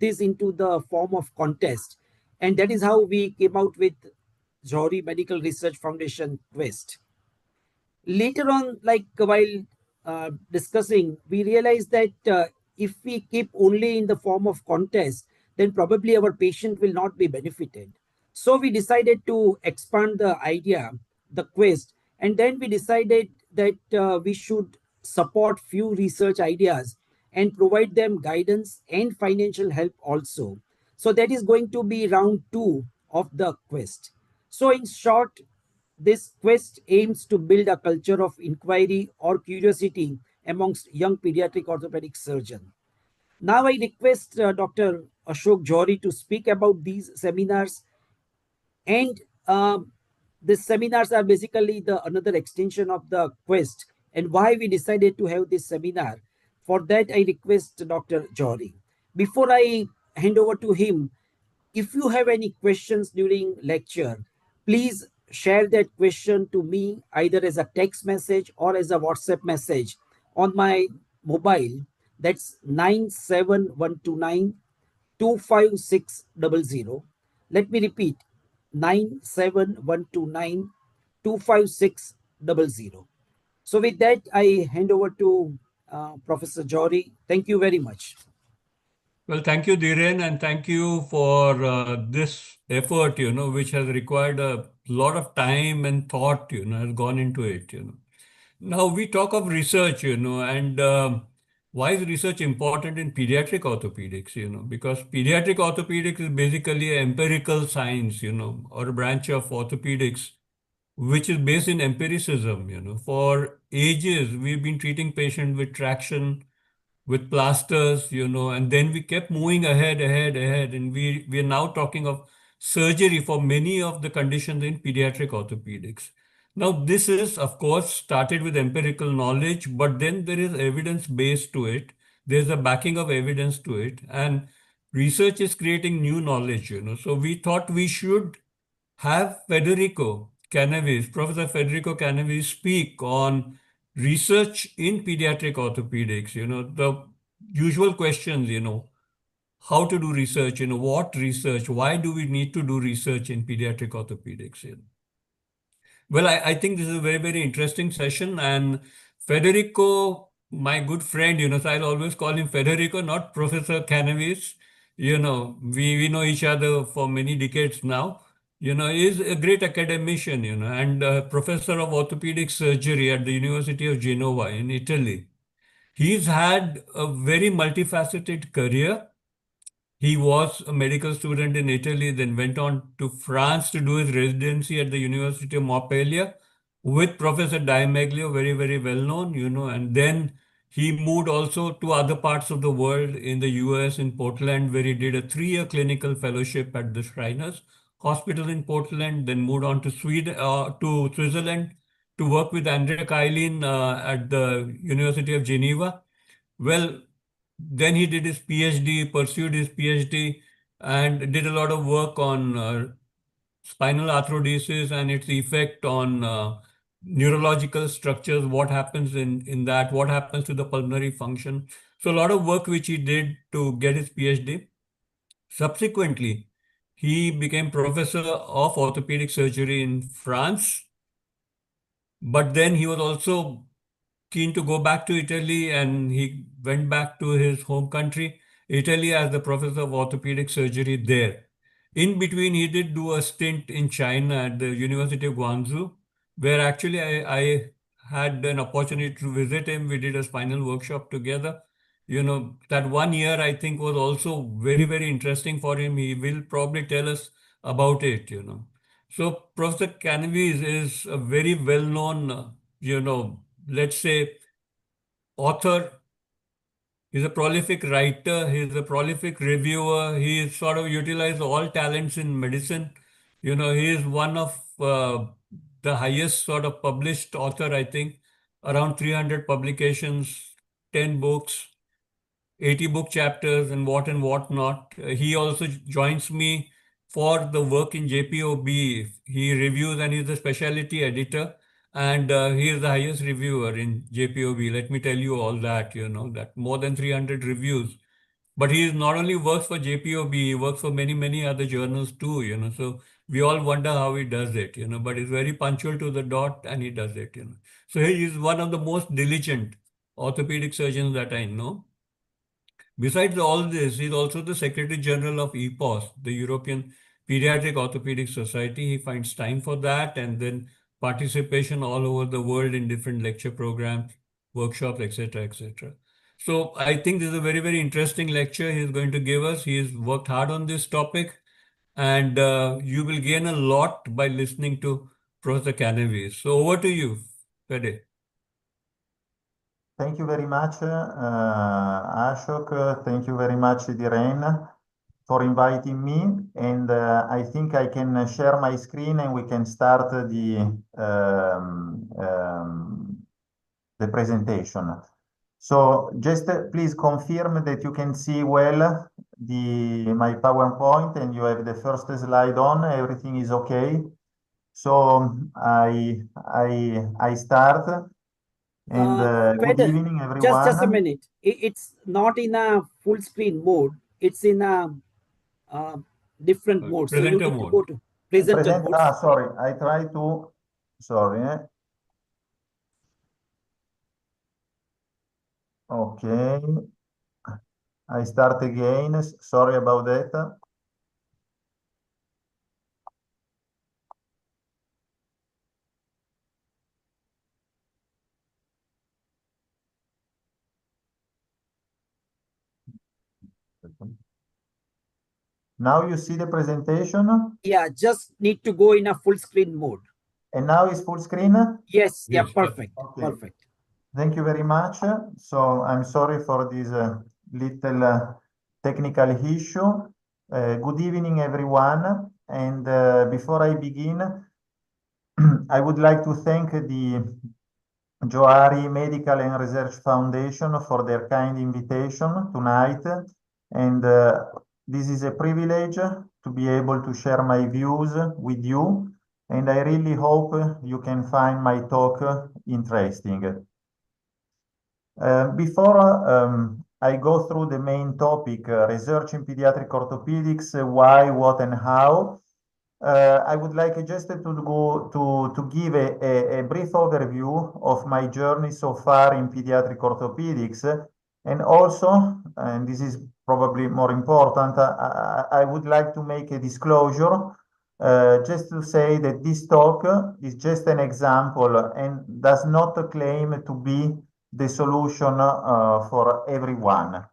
this into the form of contest. And that is how we came out with Johari Medical Research Foundation Quest. Later on, like while discussing, we realized that if we keep only in the form of contest, then probably our patient will not be benefited. So we decided to expand the idea, the quest, and then we decided that we should support few research ideas and provide them guidance and financial help also. So that is going to be round two of the quest. So in short, this quest aims to build a culture of inquiry or curiosity amongst young pediatric orthopedic surgeons. Now I request Dr. Ashok Johari to speak about these seminars, and these seminars are basically the another extension of the quest and why we decided to have this seminar. For that, I request Dr. Johari. Before I hand over to him, if you have any questions during lecture, please share that question to me either as a text message or as a WhatsApp message on my mobile. That's 97129 25600. Let me repeat, 97129 25600. So with that, I hand over to Professor Johari. Thank you very much. Well, thank you, Dhiren, and thank you for this effort, which has required a lot of time and thought, has gone into it, Now we talk of research, and why is research important in pediatric orthopedics, because pediatric orthopedics is basically an empirical science, or a branch of orthopedics, which is based in empiricism, For ages, we've been treating patients with traction, with plasters, and then we kept moving ahead, and we are now talking of surgery for many of the conditions in pediatric orthopedics. Now, this is, of course, started with empirical knowledge, but then there is evidence base to it. There's a backing of evidence to it, and research is creating new knowledge, So we thought we should have Professor Federico Canavese speak on research in pediatric orthopedics, the usual questions, how to do research, what research, why do we need to do research in pediatric orthopedics? Well, I think this is a very, very interesting session, and Federico, my good friend, so I'll always call him Federico, not Professor Canavese. We know each other for many decades now. Is a great academician, and a professor of orthopedic surgery at the University of Genova in Italy. He's had a very multifaceted career. He was a medical student in Italy, then went on to France to do his residency at the University of Montpellier with Professor Diamaglio, very, very well known, and then he moved also to other parts of the world in the US, in Portland, where he did a 3-year clinical fellowship at the Shriners Hospital in Portland, then moved on to to Switzerland to work with Andrea Kailin at the University of Geneva. Well, then he did his PhD, pursued his PhD, and did a lot of work on spinal arthrodesis and its effect on neurological structures, what happens in that, what happens to the pulmonary function. So a lot of work which he did to get his PhD. Subsequently, he became professor of orthopedic surgery in France, but then he was also keen to go back to Italy, and he went back to his home country, Italy, as the professor of orthopedic surgery there. In between, he did do a stint in China at the University of Guangzhou, where actually I had an opportunity to visit him. We did a spinal workshop together. That 1 year, I think, was also very, very interesting for him. He will probably tell us about it, So Professor Canavese is a very well-known, let's say, author. He's a prolific writer. He's a prolific reviewer. He sort of utilized all talents in medicine. He is one of the highest sort of published author, I think, around 300 publications, 10 books, 80 book chapters, and what not. He also joins me for the work in JPOB. He reviews, and he's a specialty editor, and he is the highest reviewer in JPOB. Let me tell you all that, that more than 300 reviews. But he not only works for JPOB, he works for many other journals too, So we all wonder how he does it, but he's very punctual to the dot and he does it. So he is one of the most diligent orthopedic surgeons that I know. Besides all this, he's also the Secretary General of EPOS, the European Pediatric Orthopaedic Society. He finds time for that and then participation all over the world in different lecture programs, workshops, etc., etc. So I think this is a very interesting lecture he's going to give us. He's worked hard on this topic, and you will gain a lot by listening to Professor Canavese. So over to you, Fede. Thank you very much, Ashok. Thank you very much, Dhiren, for inviting me. And I think I can share my screen and we can start the presentation. So just please confirm that you can see well my PowerPoint and you have the first slide on. Everything is okay. So I start. And good Fede, evening, everyone. just a minute. It's not in a full screen mode. It's in a different mode. So you Presenter need to mode. go to presenter mode. Sorry, I try to. Sorry. Okay. I start again. Sorry about that. Now you see the presentation? Yeah, just need to go in a full screen mode. And now it's full screen? Yes, yeah, Yes. perfect. Okay. Perfect. Thank you very much. So I'm sorry for this little technical issue. Good evening, everyone. And before I begin, I would like to thank the Johari Medical and Research Foundation for their kind invitation tonight. And this is a privilege to be able to share my views with you. And I really hope you can find my talk interesting. Before I go through the main topic, research in pediatric orthopedics, why, what, and how, I would like just to give a brief overview of my journey so far in pediatric orthopedics, and also, and this is probably more important, I would like to make a disclosure, just to say that this talk is just an example and does not claim to be the solution for everyone.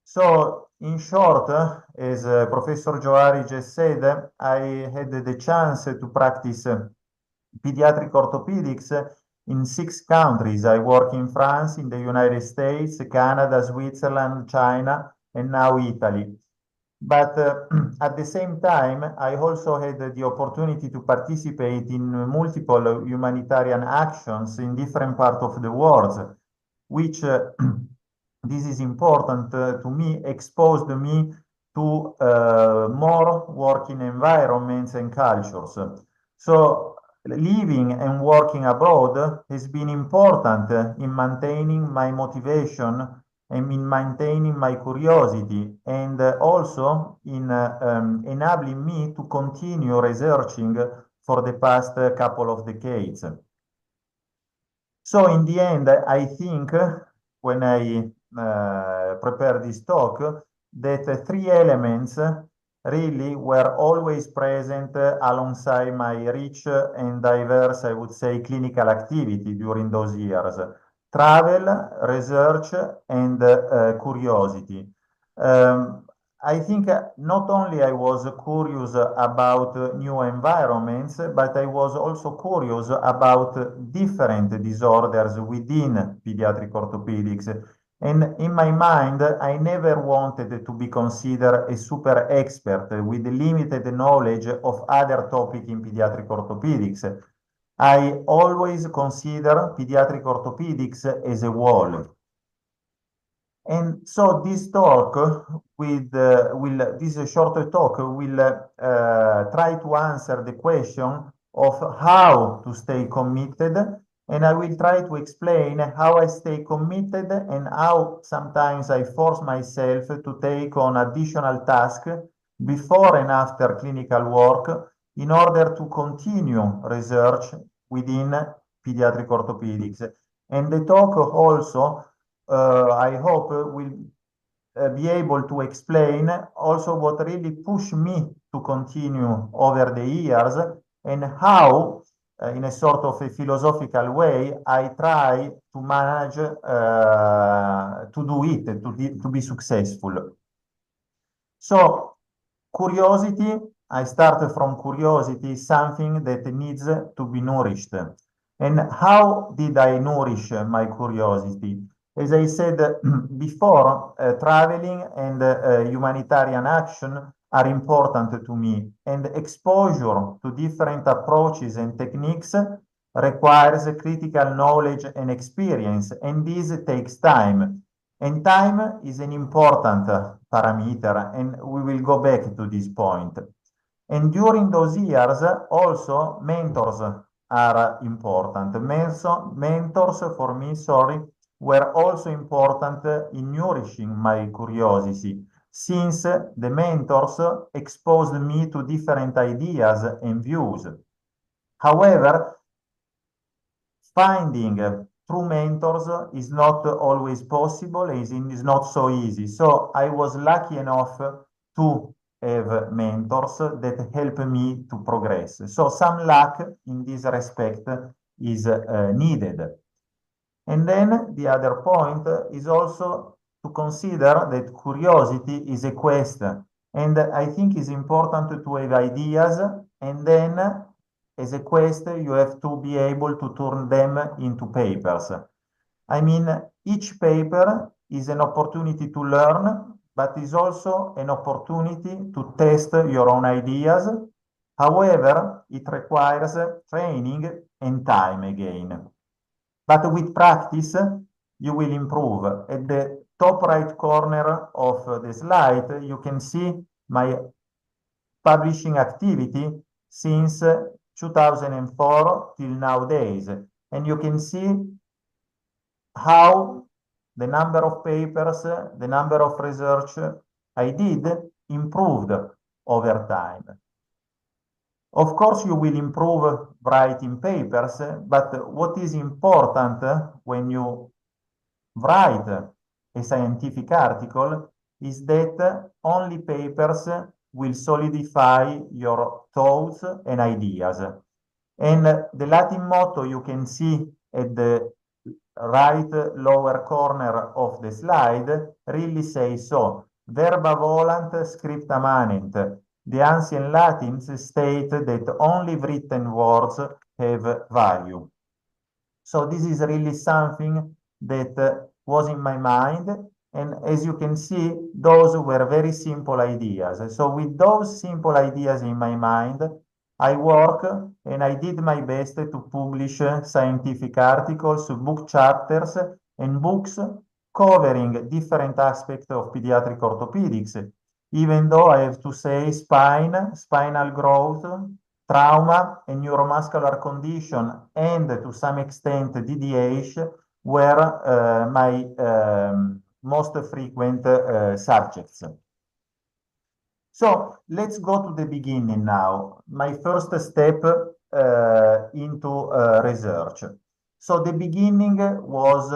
So, in short, as Professor Johari just said, I had the chance to practice pediatric orthopedics in 6 countries. I work in France, in the United States, Canada, Switzerland, China, and now Italy. But at the same time, I also had the opportunity to participate in multiple humanitarian actions in different parts of the world, which this is important to me, exposed me to more working environments and cultures. So living and working abroad has been important in maintaining my motivation and in maintaining my curiosity, and also in enabling me to continue researching for the past couple of decades. So in the end, I think when I prepared this talk, that 3 elements really were always present alongside my rich and diverse, I would say, clinical activity during those years: travel, research, and curiosity. I think not only I was curious about new environments, but I was also curious about different disorders within pediatric orthopedics. And in my mind, I never wanted to be considered a super expert with limited knowledge of other topics in pediatric orthopedics. I always consider pediatric orthopedics as a whole. And so this talk this short talk will try to answer the question of how to stay committed and I will try to explain how I stay committed and how sometimes I force myself to take on additional tasks before and after clinical work in order to continue research within pediatric orthopedics. And the talk also, I hope, will be able to explain also what really pushed me to continue over the years and how, in a sort of a philosophical way, I try to manage to do it, to be successful. So, curiosity, I start from curiosity, something that needs to be nourished. And how did I nourish my curiosity? As I said before, traveling and humanitarian action are important to me, and exposure to different approaches and techniques requires critical knowledge and experience, and this takes time. And time is an important parameter, and we will go back to this point. And during those years, also mentors are important. Mentors for me, sorry, were also important in nourishing my curiosity, since the mentors exposed me to different ideas and views. However, finding true mentors is not always possible, is not so easy. So I was lucky enough to have mentors that help me to progress. So some luck in this respect is needed. And then the other point is also to consider that curiosity is a quest. And I think it's important to have ideas, and then as a quest, you have to be able to turn them into papers. I mean, each paper is an opportunity to learn, but is also an opportunity to test your own ideas. However, it requires training and time again. But with practice, you will improve. At the top right corner of the slide, you can see my publishing activity since 2004 till nowadays. And you can see how the number of papers, the number of research I did improved over time. Of course, you will improve writing papers, but what is important when you write a scientific article is that only papers will solidify your thoughts and ideas. And the Latin motto you can see at the right lower corner of the slide really says so. Verba volant, scripta manent. The ancient Latins state that only written words have value. So this is really something that was in my mind. And as you can see, those were very simple ideas. So with those simple ideas in my mind, I work and I did my best to publish scientific articles, book chapters, and books covering different aspects of pediatric orthopedics. Even though I have to say spinal growth, trauma, and neuromuscular condition, and to some extent DDH, were my most frequent subjects. So let's go to the beginning now. My first step into research. So the beginning was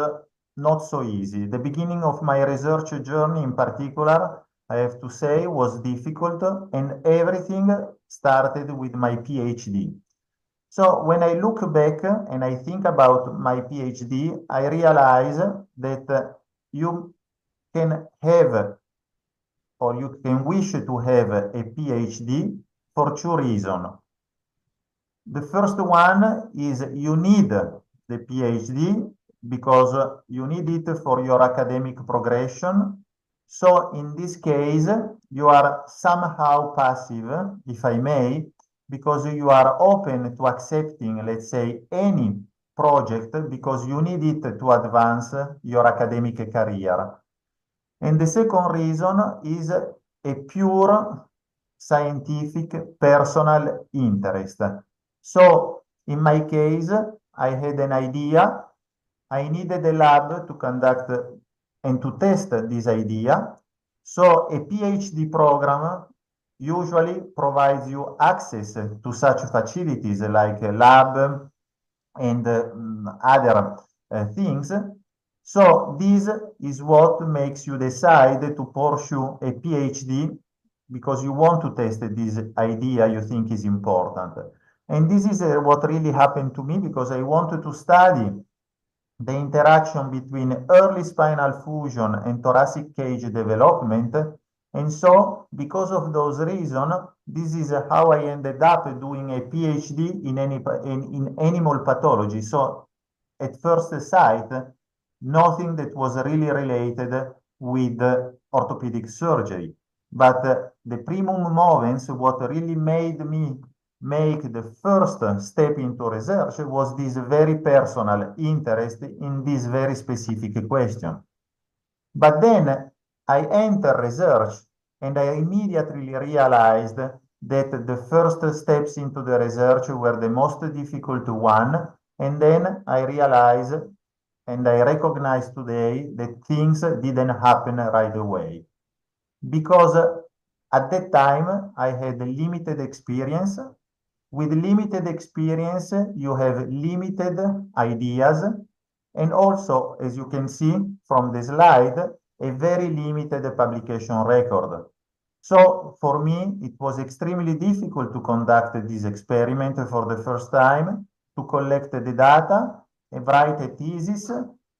not so easy. The beginning of my research journey in particular, I have to say, was difficult, and everything started with my PhD. So when I look back and I think about my PhD, I realize that you can have or you can wish to have a PhD for two reasons. The first one is you need the PhD because you need it for your academic progression. So in this case, you are somehow passive, if I may, because you are open to accepting, let's say, any project because you need it to advance your academic career. And the second reason is a pure scientific personal interest. So in my case, I had an idea. I needed a lab to conduct and to test this idea. So a PhD program usually provides you access to such facilities like a lab and other things. So this is what makes you decide to pursue a PhD because you want to test this idea you think is important. And this is what really happened to me because I wanted to study the interaction between early spinal fusion and thoracic cage development. And so, because of those reasons, this is how I ended up doing a PhD in animal pathology. So, at first sight, nothing that was really related with orthopedic surgery. But the primum movens, what really made me make the first step into research was this very personal interest in this very specific question. But then I entered research and I immediately realized that the first steps into the research were the most difficult one. And then I realized and I recognize today that things didn't happen right away. Because at that time I had limited experience. With limited experience, you have limited ideas, and also, as you can see from the slide, a very limited publication record. So for me, it was extremely difficult to conduct this experiment for the first time, to collect the data, and write a thesis,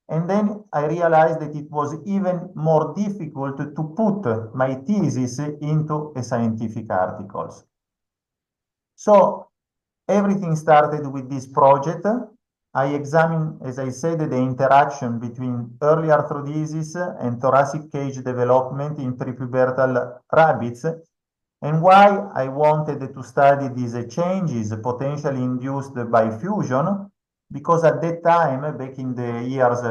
and then I realized that it was even more difficult to put my thesis into a scientific articles. So everything started with this project. I examined, as I said, the interaction between early arthrodesis and thoracic cage development in prepubertal rabbits, and why I wanted to study these changes potentially induced by fusion, because at that time, back in the years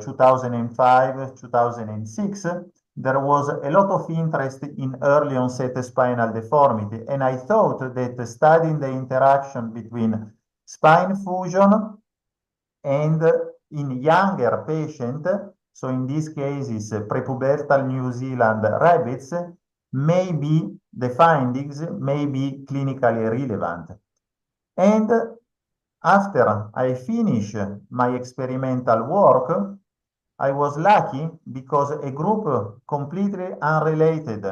2005, 2006, there was a lot of interest in early onset spinal deformity. And I thought that studying the interaction between spine fusion and in younger patients, so in these cases, prepubertal New Zealand rabbits, maybe the findings may be clinically relevant. And after I finished my experimental work, I was lucky because a group completely unrelated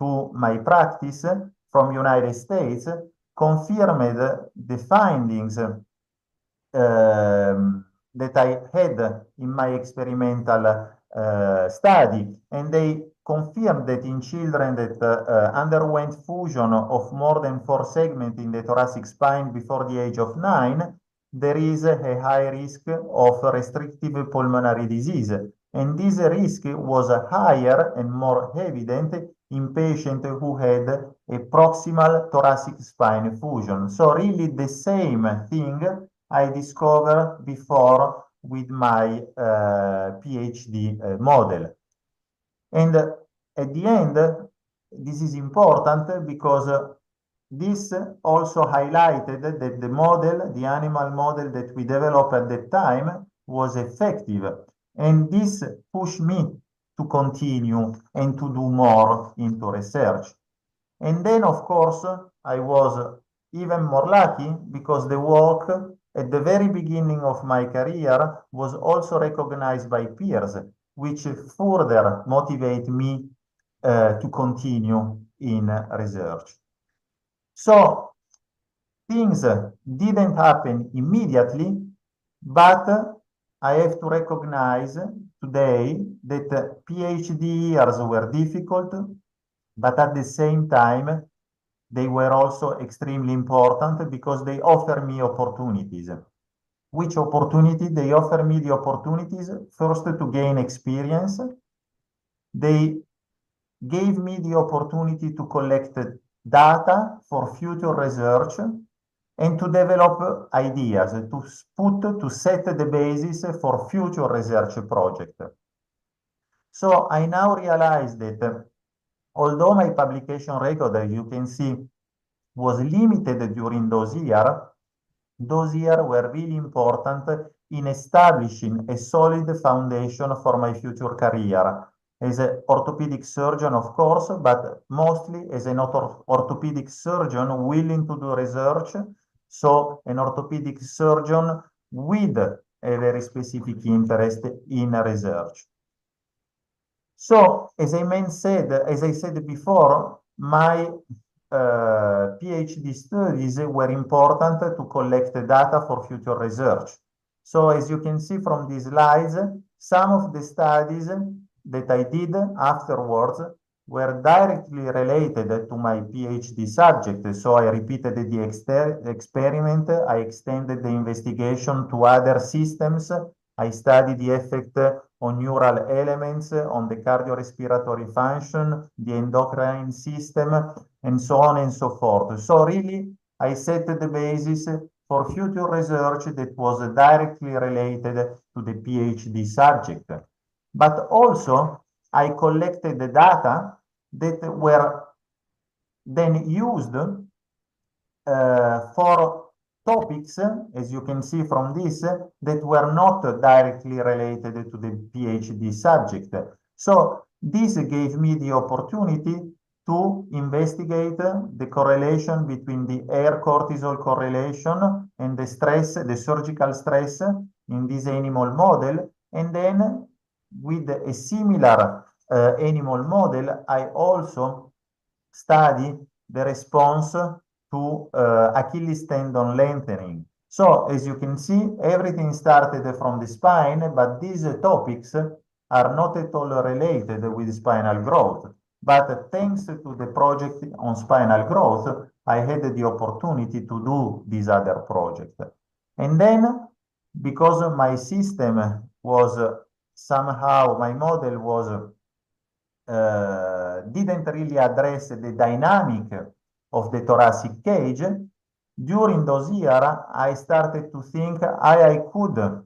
to my practice from United States confirmed the findings that I had in my experimental study, and they confirmed that in children that underwent fusion of more than 4 segments in the thoracic spine before the age of 9, there is a high risk of restrictive pulmonary disease. And this risk was higher and more evident in patients who had a proximal thoracic spine fusion. So really the same thing I discovered before with my PhD model. And at the end, this is important because this also highlighted that the model, the animal model that we developed at that time was effective. And this pushed me to continue and to do more into research. And then, of course, I was even more lucky because the work at the very beginning of my career was also recognized by peers, which further motivate me to continue in research. So things didn't happen immediately, but I have to recognize today that PhD years were difficult, but at the same time, they were also extremely important because they offer me opportunities. Which opportunity? They offer me the opportunities first to gain experience. They gave me the opportunity to collect data for future research and to develop ideas, to set the basis for future research project. So I now realize that although my publication record, as you can see, was limited during those years, those years were really important in establishing a solid foundation for my future career as an orthopedic surgeon, of course, but mostly as an orthopedic surgeon willing to do research. So an orthopedic surgeon with a very specific interest in research. So, as I said before, my PhD studies were important to collect data for future research. So, as you can see from these slides, some of the studies that I did afterwards were directly related to my PhD subject. So, I repeated the experiment, I extended the investigation to other systems. I studied the effect on neural elements, on the cardiorespiratory function, the endocrine system, and so on and so forth. So really, I set the basis for future research that was directly related to the PhD subject. But also, I collected the data that were then used for topics, as you can see from this, that were not directly related to the PhD subject. So this gave me the opportunity to investigate the correlation between the air cortisol correlation and the stress, the surgical stress in this animal model. And then with a similar animal model, I also study the response to Achilles tendon lengthening. So as you can see, everything started from the spine, but these topics are not at all related with spinal growth. But thanks to the project on spinal growth, I had the opportunity to do this other project. And then, because my system was somehow, my model was didn't really address the dynamic of the thoracic cage. During those years, I started to think I could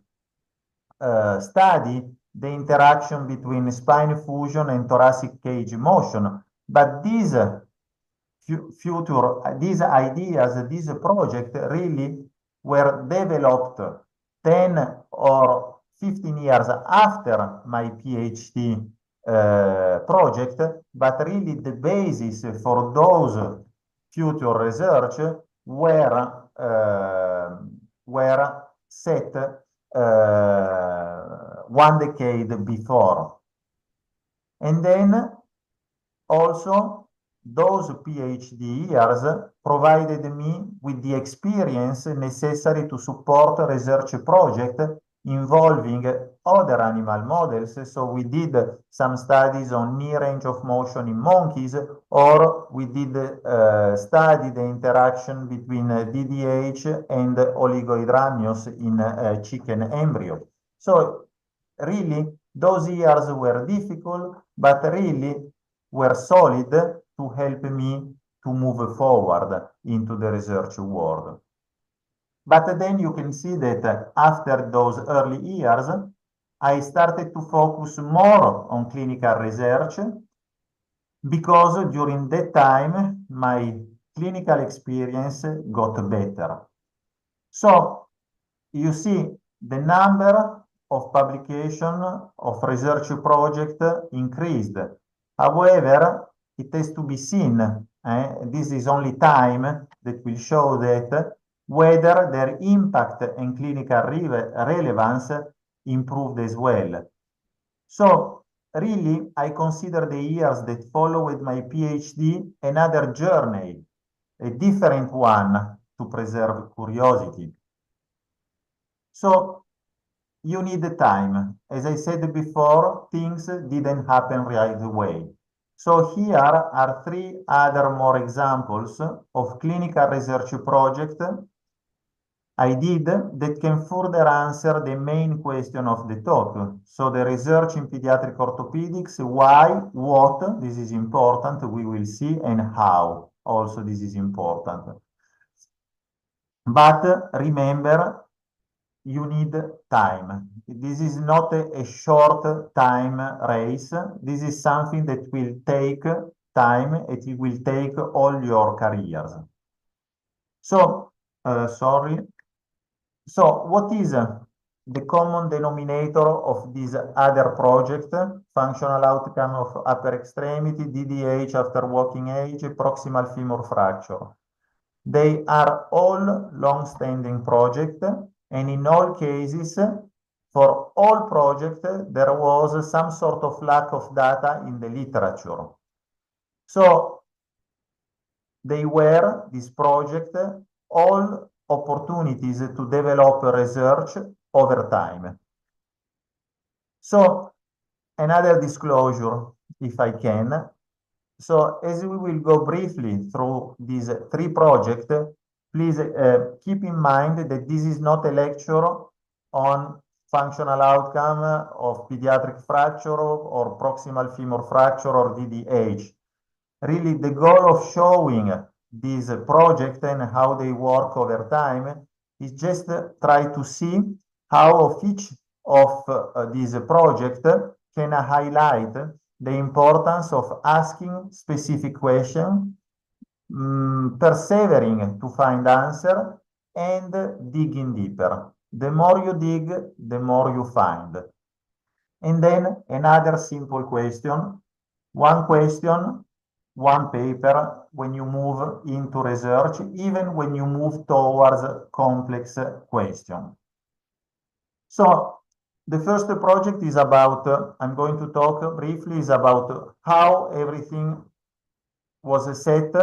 study the interaction between spine fusion and thoracic cage motion. But these these ideas, this project really were developed 10 or 15 years after my PhD project, but really the basis for those future research were set 1 decade before. And then also those PhD years provided me with the experience necessary to support a research project involving other animal models. So we did some studies on knee range of motion in monkeys, or we did study the interaction between DDH and oligohydramnios in chicken embryo. So really, those years were difficult, but really were solid to help me to move forward into the research world. But then you can see that after those early years, I started to focus more on clinical research because during that time, my clinical experience got better. So you see the number of publication of research project increased. However, it has to be seen, this is only time that will show that whether their impact and clinical relevance improved as well. So really, I consider the years that followed my PhD another journey, a different one to preserve curiosity. So you need the time. As I said before, things didn't happen right away. So here are 3 other more examples of clinical research projects I did that can further answer the main question of the talk. So the research in pediatric orthopedics, why, what, this is important, we will see, and how, also this is important. But remember, you need time. This is not a short time race. This is something that will take time. It will take all your careers. So, sorry, So what is the common denominator of this other project? Functional outcome of upper extremity, DDH after walking age, proximal femur fracture. They are all long-standing projects, and in all cases, for all projects, there was some sort of lack of data in the literature. So they were, this project, all opportunities to develop research over time. So another disclosure, if I can. So as we will go briefly through these three projects, please keep in mind that this is not a lecture on functional outcome of pediatric fracture or proximal femur fracture or DDH. Really, the goal of showing this project and how they work over time is just try to see how of each of these projects can highlight the importance of asking specific questions, persevering to find answer, and digging deeper. The more you dig, the more you find. And then another simple question, one paper when you move into research, even when you move towards complex question. So the first project is about, I'm going to talk briefly, is about how everything was set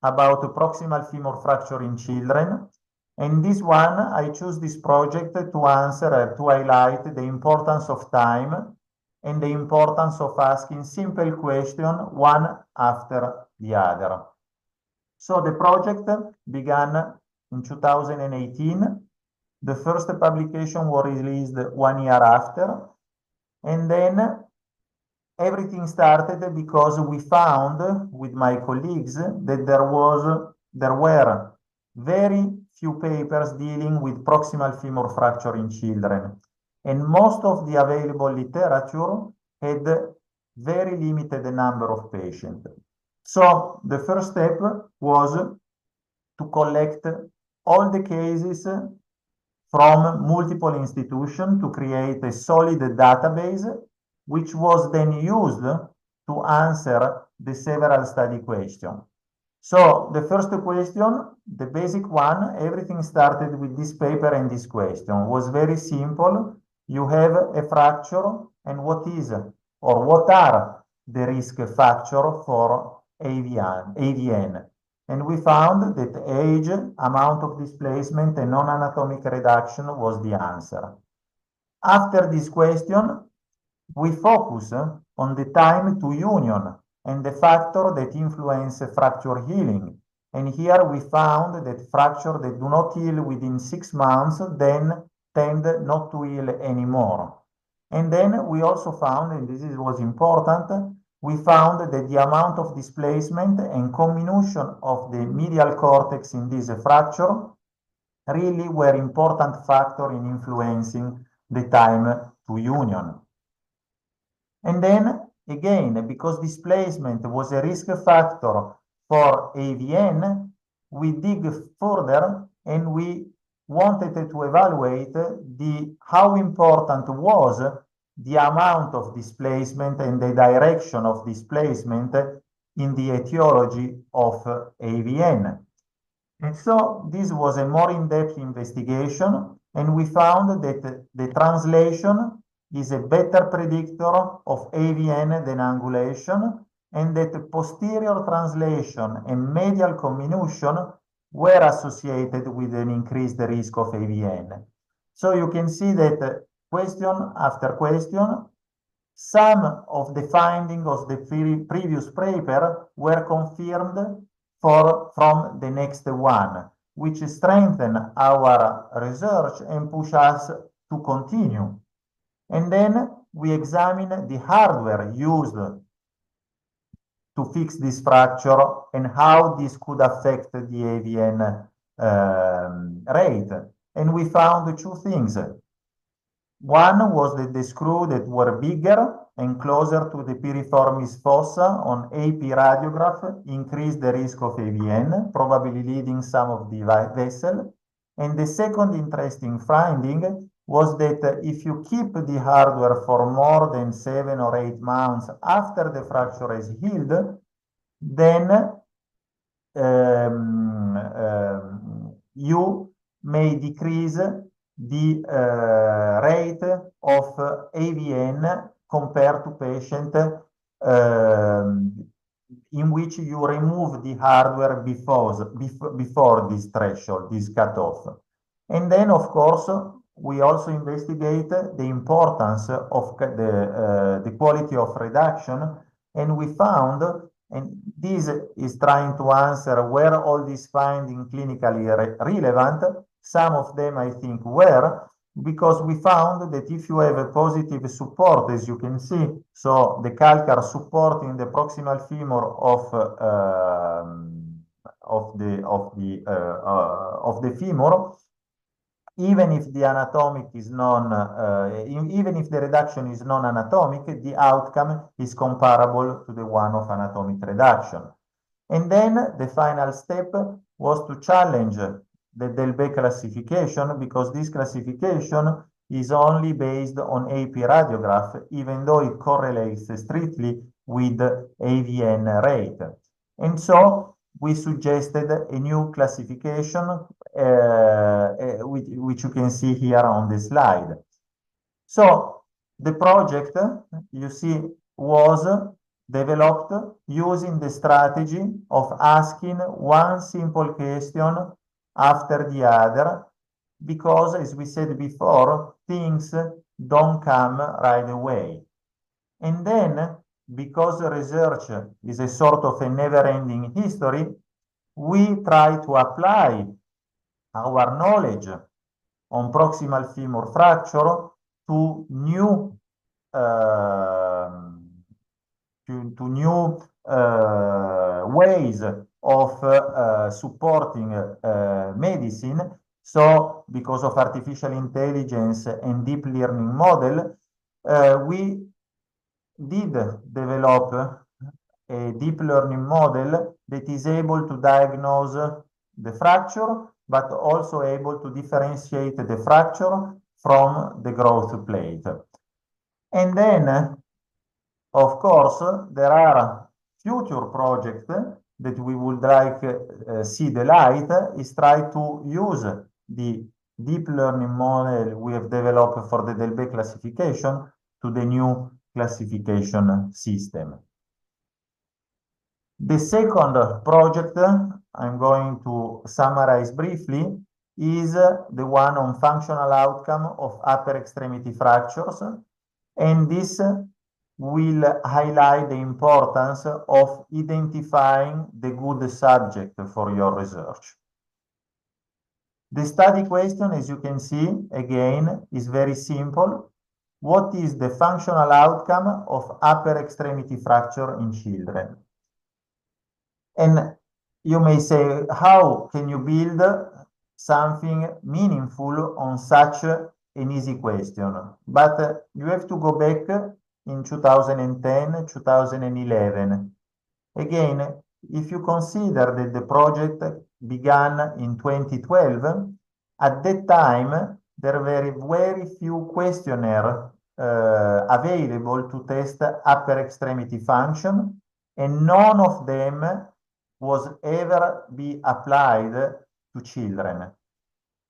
about proximal femur fracture in children. And this one, I choose this project to answer, to highlight the importance of time and the importance of asking simple questions one after the other. So the project began in 2018. The first publication was released 1 year after. And then everything started because we found with my colleagues that there were very few papers dealing with proximal femur fracture in children. And most of the available literature had very limited number of patients. So the first step was to collect all the cases from multiple institutions to create a solid database, which was then used to answer the several study questions. So the first question, the basic one, everything started with this paper and this question. It was very simple. You have a fracture, and what is or what are the risk factors for AVN? And we found that age, amount of displacement, and non-anatomic reduction was the answer. After this question, we focus on the time to union and the factor that influence fracture healing. And here we found that fracture that do not heal within 6 months then tend not to heal anymore. And then we also found, and this was important, we found that the amount of displacement and comminution of the medial cortex in this fracture really were important factor in influencing the time to union. And then again, because displacement was a risk factor for AVN, we dig further and we wanted to evaluate how important was the amount of displacement and the direction of displacement in the etiology of AVN. And so this was a more in-depth investigation, and we found that the translation is a better predictor of AVN than angulation, and that posterior translation and medial comminution were associated with an increased risk of AVN. So you can see that question after question, some of the findings of the previous paper were confirmed from the next one, which strengthen our research and push us to continue. And then we examine the hardware used to fix this fracture and how this could affect the AVN rate. And we found two things. One was that the screws that were bigger and closer to the piriformis fossa on AP radiograph increased the risk of AVN, probably leading some of the vessel. And the second interesting finding was that if you keep the hardware for more than 7 or 8 months after the fracture is healed, then you may decrease the rate of AVN compared to patient in which you remove the hardware before this threshold, this cutoff. And then, of course, we also investigate the importance of the quality of reduction, and we found, and this is trying to answer were all these findings clinically relevant. Some of them, I think, were, because we found that if you have a positive support, as you can see, so the calcar supporting the proximal femur of the femur, even if the anatomic is even if the reduction is non-anatomic, the outcome is comparable to the one of anatomic reduction. And then the final step was to challenge the Delbecq classification, because this classification is only based on AP radiograph, even though it correlates strictly with AVN rate. And so we suggested a new classification, which you can see here on the slide. So the project, you see, was developed using the strategy of asking one simple question after the other, because, as we said before, things don't come right away. And then, because research is a sort of a never-ending history, we try to apply our knowledge on proximal femur fracture to new ways of supporting medicine. So, because of artificial intelligence and deep learning model, we did develop a deep learning model that is able to diagnose the fracture, but also able to differentiate the fracture from the growth plate. And then, of course, there are future projects that we would like see the light, is try to use the deep learning model we have developed for the Delbecq classification to the new classification system. The second project I'm going to summarize briefly is the one on functional outcome of upper extremity fractures, and this will highlight the importance of identifying the good subject for your research. The study question, as you can see, again, is very simple. What is the functional outcome of upper extremity fracture in children? And you may say, how can you build something meaningful on such an easy question? But you have to go back in 2010, 2011. Again, if you consider that the project began in 2012, at that time, there were very few questionnaires available to test upper extremity function, and none of them was ever be applied to children.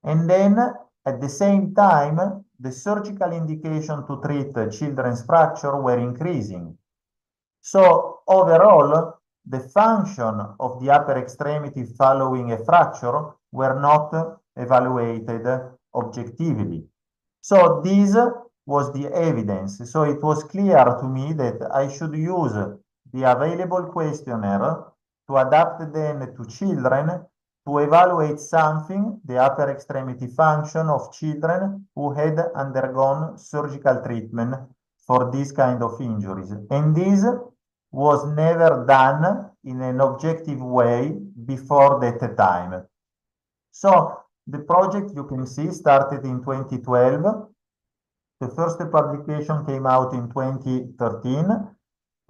And then, at the same time, the surgical indication to treat children's fracture were increasing. So overall, the function of the upper extremity following a fracture were not evaluated objectively. So this was the evidence. So it was clear to me that I should use the available questionnaire to adapt them to children to evaluate something, the upper extremity function of children who had undergone surgical treatment for this kind of injuries. And this was never done in an objective way before that time. So the project, you can see, started in 2012. The first publication came out in 2013.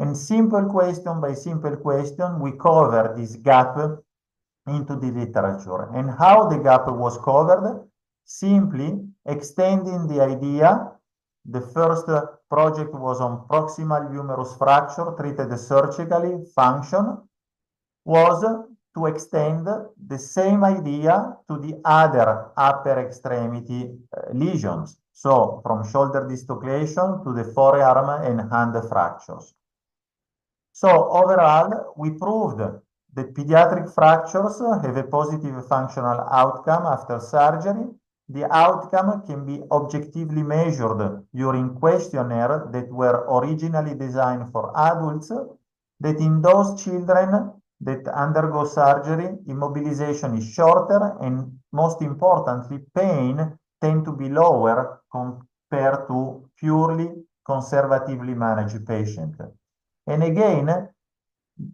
And simple question by simple question, we cover this gap into the literature. And how the gap was covered? Simply extending the idea. The first project was on proximal humerus fracture treated surgically. Function was to extend the same idea to the other upper extremity lesions. So from shoulder dislocation to the forearm and hand fractures. So overall, we proved that pediatric fractures have a positive functional outcome after surgery. The outcome can be objectively measured during questionnaires that were originally designed for adults, that in those children that undergo surgery, immobilization is shorter and most importantly, pain tend to be lower compared to purely conservatively managed patients. And again,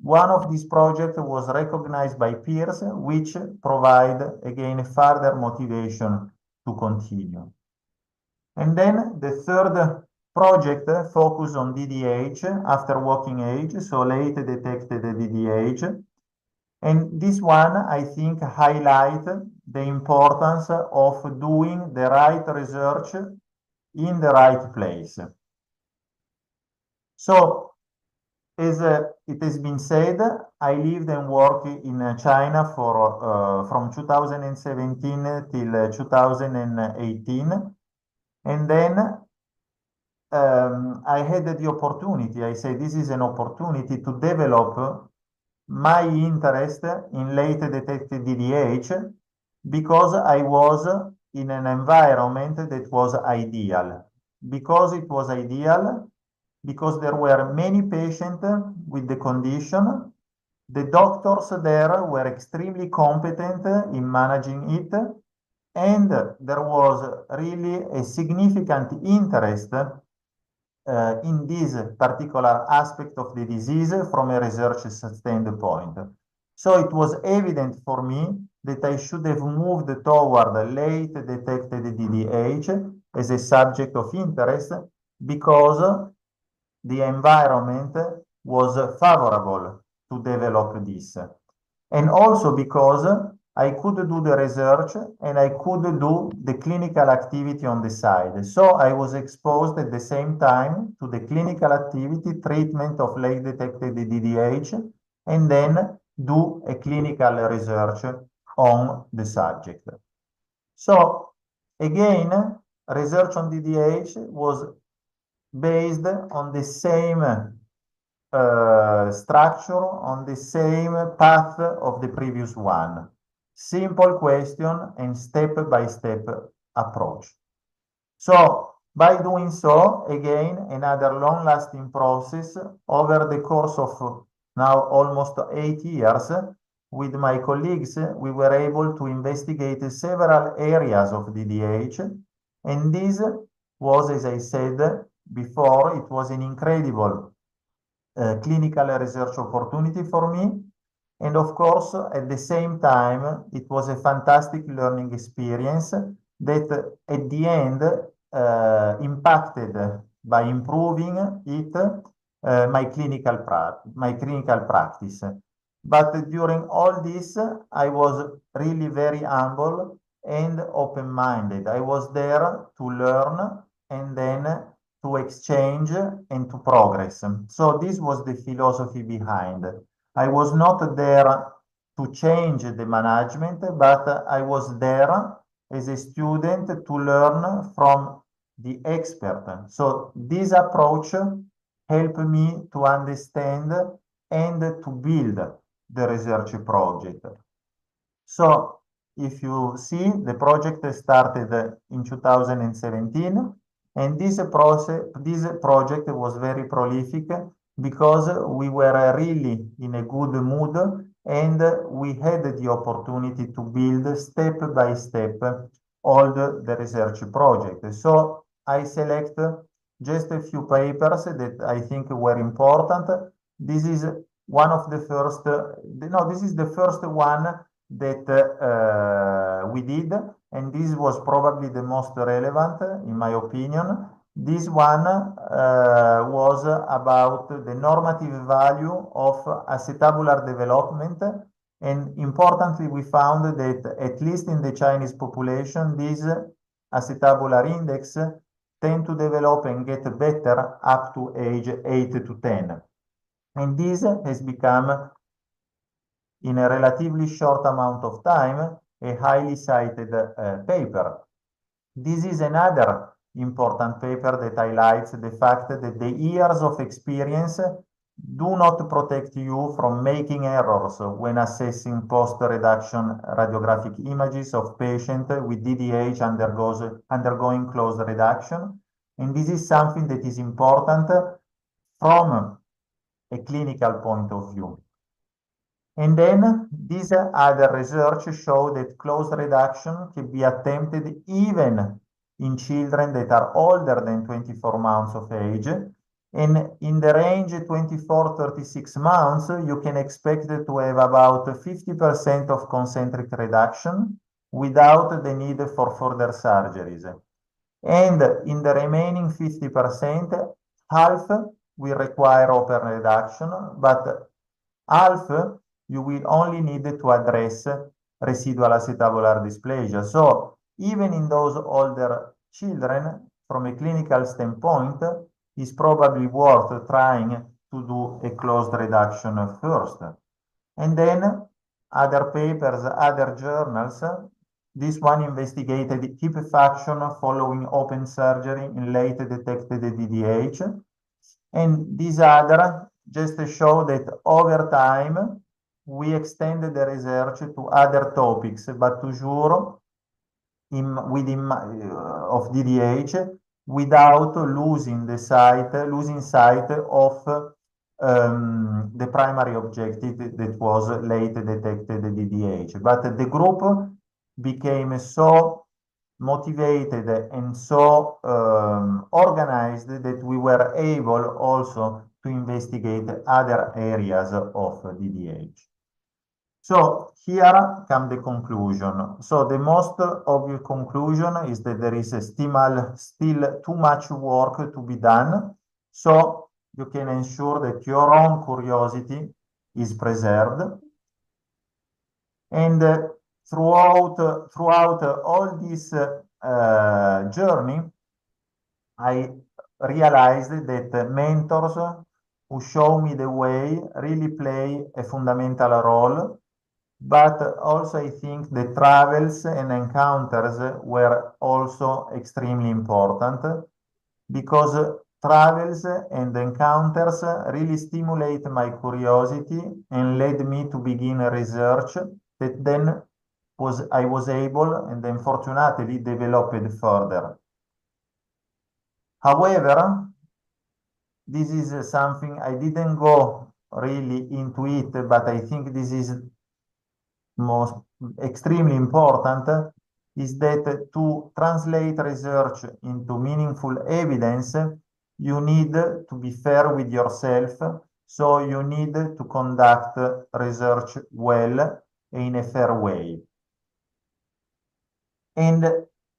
one of these projects was recognized by peers, which provide, again, further motivation to continue. And then the third project focused on DDH after walking age, so late detected DDH. And this one, I think, highlights the importance of doing the right research in the right place. So, as it has been said, I lived and worked in China for from 2017 till 2018. And then I had the opportunity, I say this is an opportunity to develop my interest in late detected DDH because I was in an environment that was ideal. Because it was ideal, because there were many patients with the condition. The doctors there were extremely competent in managing it, and there was really a significant interest in this particular aspect of the disease from a research standpoint. So it was evident for me that I should have moved toward late detected DDH as a subject of interest because the environment was favorable to develop this. And also because I could do the research and I could do the clinical activity on the side. So I was exposed at the same time to the clinical activity, treatment of late detected DDH, and then do a clinical research on the subject. So again, research on DDH was based on the same structure, on the same path of the previous one. Simple question and step-by-step approach. So by doing so, again, another long-lasting process over the course of now almost 8 years, with my colleagues, we were able to investigate several areas of DDH, and this was, as I said before, it was an incredible clinical research opportunity for me. And of course, at the same time, it was a fantastic learning experience that at the end impacted by improving it my clinical practice. But during all this, I was really very humble and open-minded. I was there to learn and then to exchange and to progress. So this was the philosophy behind. I was not there to change the management, but I was there as a student to learn from the expert. So this approach helped me to understand and to build the research project. So if you see, the project started in 2017, and this project was very prolific because we were really in a good mood and we had the opportunity to build step by step all the research project. So I select just a few papers that I think were important. This is one of the first, this is the first one that we did, and this was probably the most relevant in my opinion. This one was about the normative value of acetabular development And importantly, we found that at least in the Chinese population, these acetabular index tend to develop and get better up to age 8 to 10. And this has become, in a relatively short amount of time, a highly cited paper. This is another important paper that highlights the fact that the years of experience do not protect you from making errors when assessing post-reduction radiographic images of patients with DDH undergoing closed reduction. And this is something that is important from a clinical point of view. And then this other research show that closed reduction can be attempted even in children that are older than 24 months of age. And in the range 24-36 months, you can expect to have about 50% of concentric reduction without the need for further surgeries. And in the remaining 50%, half will require open reduction, but half you will only need to address residual acetabular dysplasia. So even in those older children, from a clinical standpoint, it's probably worth trying to do a closed reduction first. And then other papers, other journals, this one investigated hip function following open surgery in late detected DDH. And this other just to show that over time, we extended the research to other topics, but toujours within of DDH without losing sight of the primary objective that was late detected DDH. But the group became so motivated and so organized that we were able also to investigate other areas of DDH. So here come the conclusion. So the most obvious conclusion is that there is still too much work to be done. So you can ensure that your own curiosity is preserved. And throughout all this journey, I realized that mentors who show me the way really play a fundamental role. But also I think the travels and encounters were also extremely important because travels and encounters really stimulate my curiosity and led me to begin research that then I was able and then fortunately developed further. However, this is something I didn't go really into it, but I think this is most extremely important, is that to translate research into meaningful evidence, you need to be fair with yourself. So you need to conduct research well in a fair way. And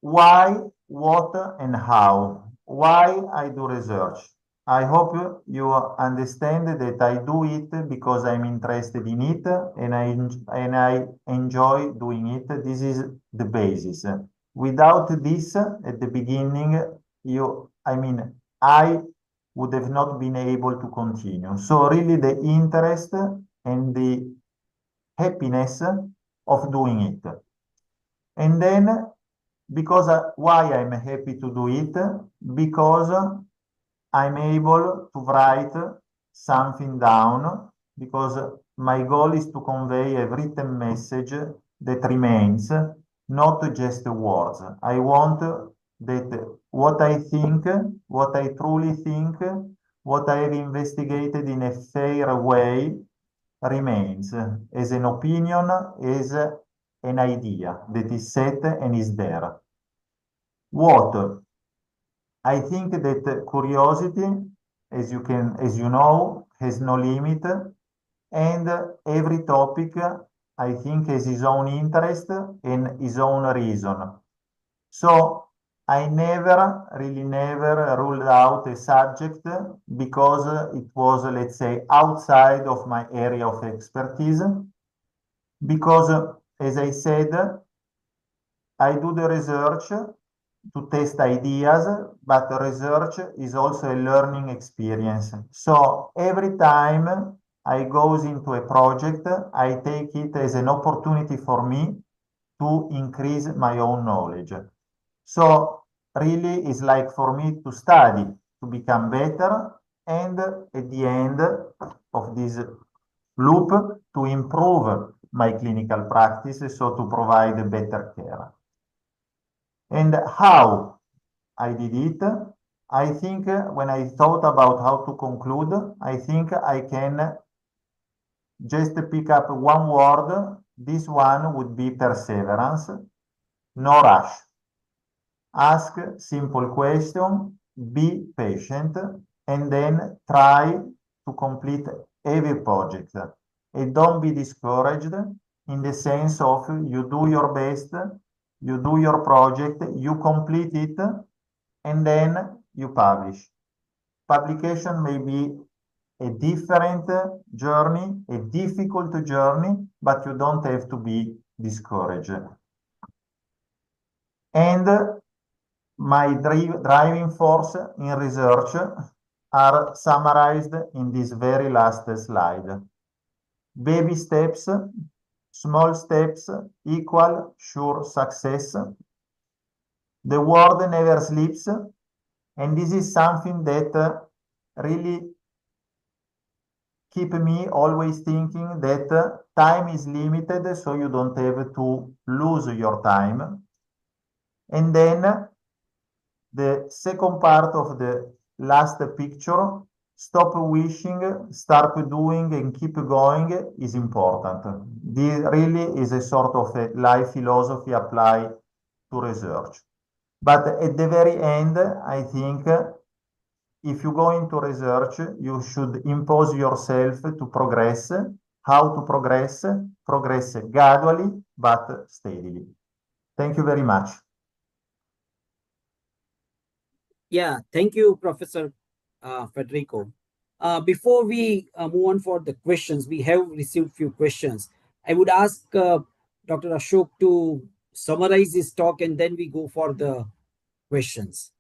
why, what, and how? Why I do research? I hope you understand that I do it because I'm interested in it and I enjoy doing it. This is the basis. Without this, at the beginning, I would have not been able to continue. So really the interest and the happiness of doing it. And then, because why I'm happy to do it? Because I'm able to write something down, because my goal is to convey a written message that remains, not just words. I want that what I think, what I truly think, what I have investigated in a fair way remains as an opinion, as an idea that is set and is there. What? I think that curiosity, as you know, has no limit, and every topic, I think, has his own interest and his own reason. So I really never ruled out a subject because it was, let's say, outside of my area of expertise. because, as I said, I do the research to test ideas, but the research is also a learning experience. So every time I goes into a project, I take it as an opportunity for me to increase my own knowledge. So really it's like for me to study, to become better, and at the end of this loop, to improve my clinical practice, so to provide better care. And how I did it, I think when I thought about how to conclude, I think I can just pick up one word. This one would be perseverance, no rush. Ask simple question, be patient, and then try to complete every project. And don't be discouraged in the sense of you do your best, you do your project, you complete it, and then you publish. Publication may be a different journey, a difficult journey, but you don't have to be discouraged. And my driving force in research are summarized in this very last slide. Baby steps, small steps equal sure success. The world never sleeps, and this is something that really keep me always thinking that time is limited, so you don't have to lose your time. And then the second part of the last picture, stop wishing, start doing, and keep going is important. This really is a sort of a life philosophy applied to research. But at the very end, I think if you go into research, you should impose yourself to progress. How to progress? Progress gradually, but steadily. Thank you very much. Yeah, thank you, Professor Federico. Before we move on for the questions, we have received few questions. I would ask Dr. Ashok to summarize this talk and then we go for the questions.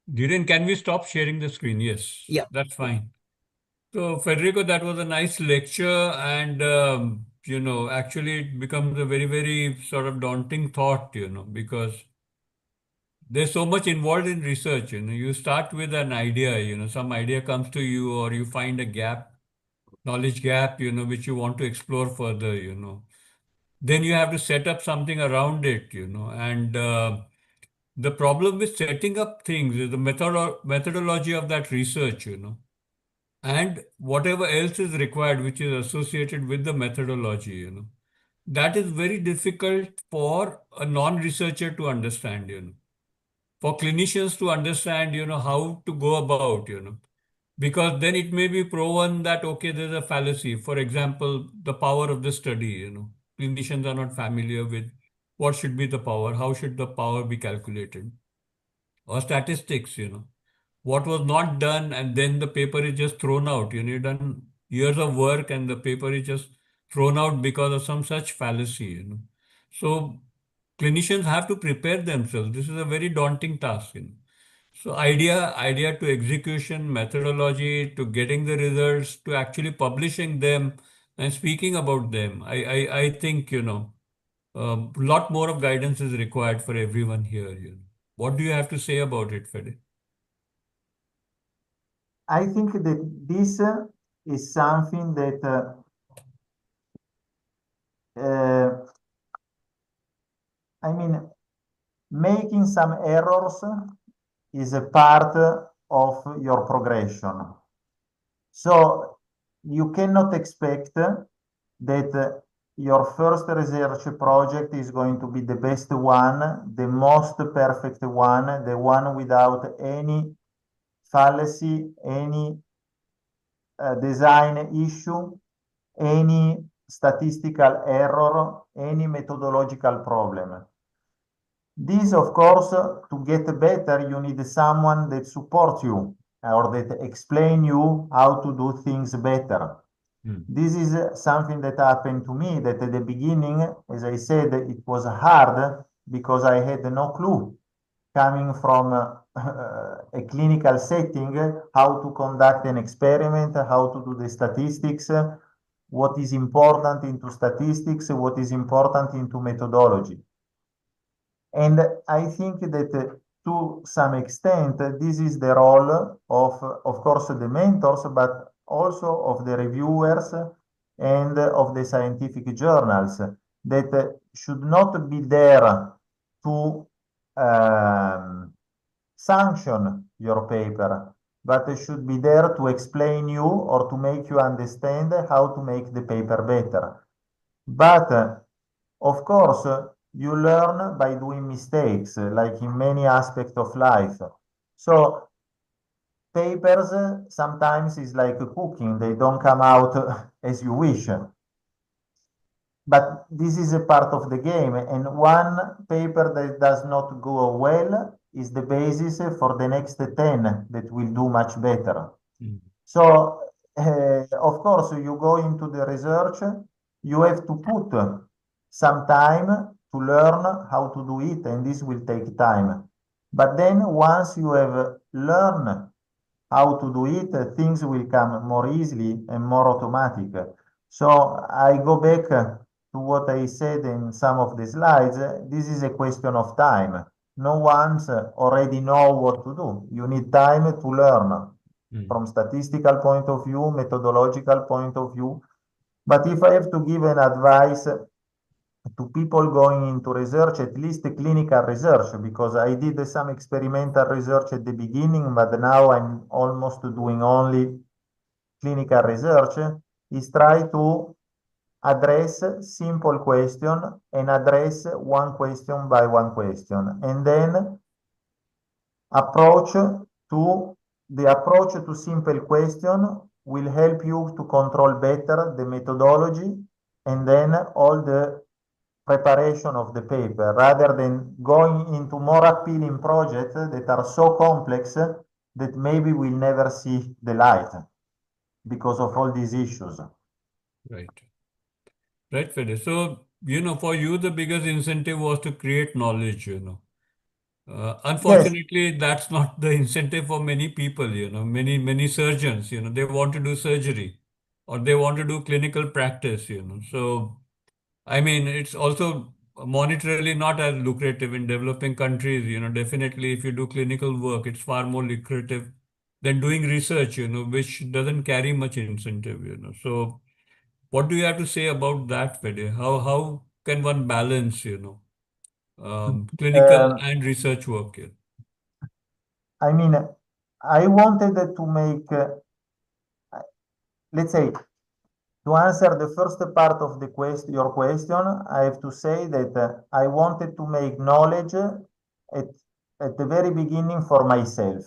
Dhiren, can we stop sharing the screen? Yes. Yeah. That's fine. So, Federico, that was a nice lecture, and actually it becomes a very, very sort of daunting thought, because there's so much involved in research. You start with an idea, some idea comes to you, or you find a gap, knowledge gap, which you want to explore further. Then you have to set up something around it, and the problem with setting up things is the methodology of that research. And whatever else is required, which is associated with the methodology. That is very difficult for a non-researcher to understand. For clinicians to understand, how to go about. Because then it may be proven that, okay, there's a fallacy. For example, the power of the study. Clinicians are not familiar with what should be the power, how should the power be calculated, or statistics. What was not done, and then the paper is just thrown out. You've done years of work and the paper is just thrown out because of some such fallacy. So clinicians have to prepare themselves. This is a very daunting task. So idea to execution, methodology, to getting the results, to actually publishing them and speaking about them. I think, a lot more of guidance is required for everyone here. What do you have to say about it, Fede? I think that this is something that I mean, making some errors is a part of your progression. So you cannot expect that your first research project is going to be the best one, the most perfect one, the one without any fallacy, any design issue, any statistical error, any methodological problem. This, of course, to get better, you need someone that supports you. or that explain you how to do things better. This is something that happened to me, that at the beginning, as I said, it was hard because I had no clue coming from a clinical setting, how to conduct an experiment, how to do the statistics, what is important into statistics, what is important into methodology. And I think that to some extent, this is the role of course, the mentors, but also of the reviewers and of the scientific journals that should not be there to sanction your paper, but they should be there to explain you or to make you understand how to make the paper better. But of course, you learn by doing mistakes, like in many aspects of life. So papers sometimes is like cooking, they don't come out as you wish. But this is a part of the game, and one paper that does not go well is the basis for the next 10 that will do much better. So, of course, you go into the research, you have to put some time to learn how to do it, and this will take time. But then once you have learned how to do it, things will come more easily and more automatic. So I go back to what I said in some of the slides. This is a question of time. No one's already know what to do. You need time to learn from statistical point of view, methodological point of view. But if I have to give an advice to people going into research, at least clinical research, because I did some experimental research at the beginning, but now I'm almost doing only clinical research, is try to address simple question and address one question by one question, and then approach to the approach to simple question will help you to control better the methodology and then all the preparation of the paper, rather than going into more appealing projects that are so complex that maybe we'll never see the light because of all these issues. Right. Right, Fede. So, for you, the biggest incentive was to create knowledge, Yes, Unfortunately, that's not the incentive for many people, many surgeons, they want to do surgery or they want to do clinical practice, So, I mean, it's also monetarily not as lucrative in developing countries, definitely if you do clinical work, it's far more lucrative than doing research, which doesn't carry much incentive, So, what do you have to say about that, Fede? How can one balance, clinical uh, and research work here? I mean, I wanted to make, let's say, to answer the first part of the your question, I have to say that I wanted to make knowledge at the very beginning for myself.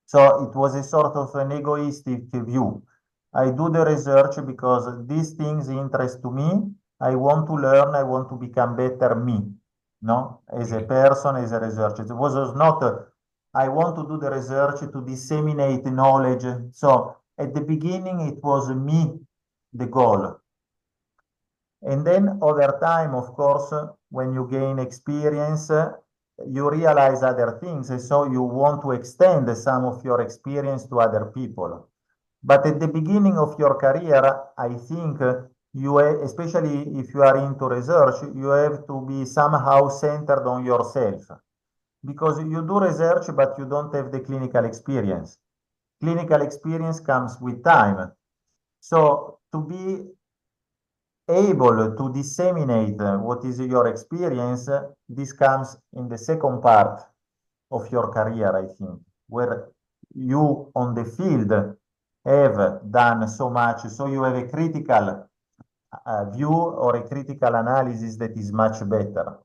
So it was a sort of an egoistic view. I do the research because these things interest to me. I want to learn. I want to become better me, no, as a Right. person, as a researcher. It was not. I want to do the research to disseminate knowledge. So at the beginning, it was me, the goal. And then over time, of course, when you gain experience, you realize other things. And so you want to extend some of your experience to other people. But at the beginning of your career, I think you, especially if you are into research, you have to be somehow centered on yourself. Because you do research, but you don't have the clinical experience. Clinical experience comes with time. So to be able to disseminate what is your experience, this comes in the second part of your career, I think, where you on the field have done so much, so you have a critical view or a critical analysis that is much better.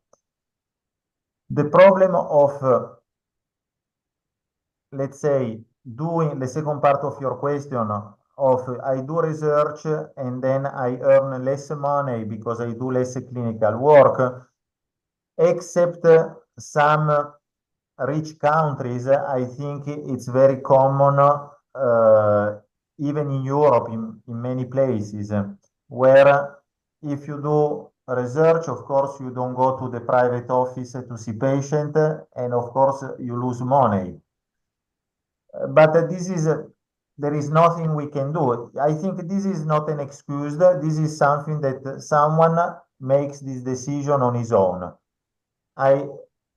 The problem of, let's say, doing the second part of your question of I do research and then I earn less money because I do less clinical work, except some rich countries, I think it's very common, even in Europe, in many places, where if you do research, of course, you don't go to the private office to see patient, and of course, you lose money. But there is nothing we can do. I think this is not an excuse. This is something that someone makes this decision on his own. I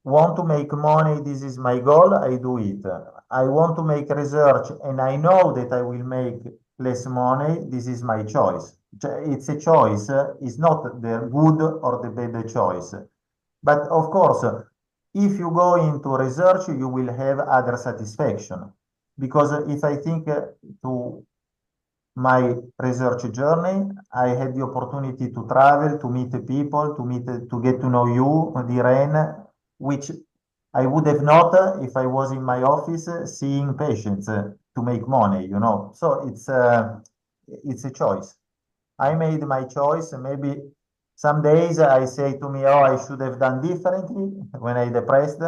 want to make money. This is my goal. I do it. I want to make research and I know that I will make less money. This is my choice. It's a choice. It's not the good or the bad choice. But of course, if you go into research, you will have other satisfaction. Because if I think to my research journey, I had the opportunity to travel, to meet people, to get to know you, Dhiren, which I would have not if I was in my office seeing patients to make money, you know. So it's a choice. I made my choice. Maybe some days I say to me, oh, I should have done differently when I'm depressed.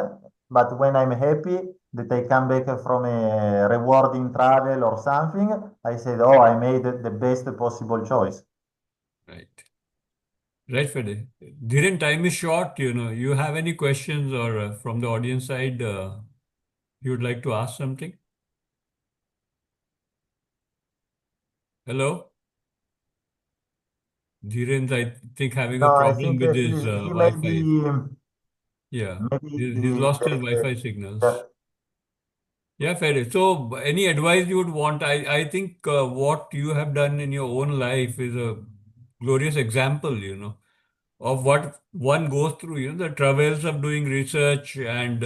But when I'm happy that I come back from a rewarding travel or something, I said, oh, I made the best possible choice. Right. Right, Fede. Dhiren, time is short, you know. You have any questions or from the audience side, you would like to ask something? Hello? Dhiren's, I think, having a No, I problem think with his he may Wi-Fi. be Yeah, maybe he's lost his Wi-Fi signals. Yeah, fair. So, any advice you would want? I think what you have done in your own life is a glorious example, you know, of what one goes through, you know, the travails of doing research and,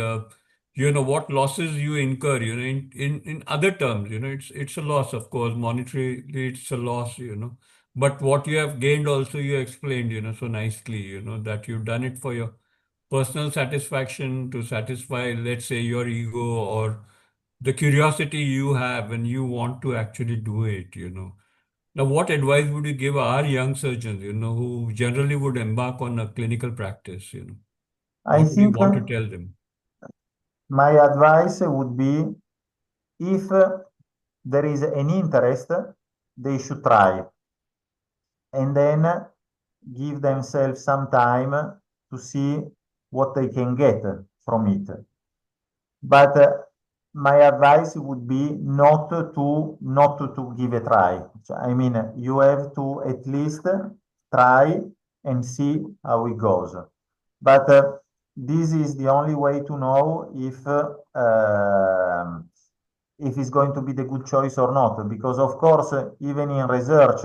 you know, what losses you incur, you know, in other terms, you know, it's a loss, of course, monetarily it's a loss, you know, but what you have gained also you explained, you know, so nicely, you know, that you've done it for your personal satisfaction to satisfy, let's say, your ego or the curiosity you have when you want to actually do it, you know. Now, what advice would you give our young surgeons, you know, who generally would embark on a clinical practice, you know? I What would you think want to tell them? my advice would be if there is an interest, they should try and then give themselves some time to see what they can get from it. But my advice would be not to give a try. So, I mean, you have to at least try and see how it goes. But this is the only way to know if it's going to be the good choice or not. Because of course, even in research,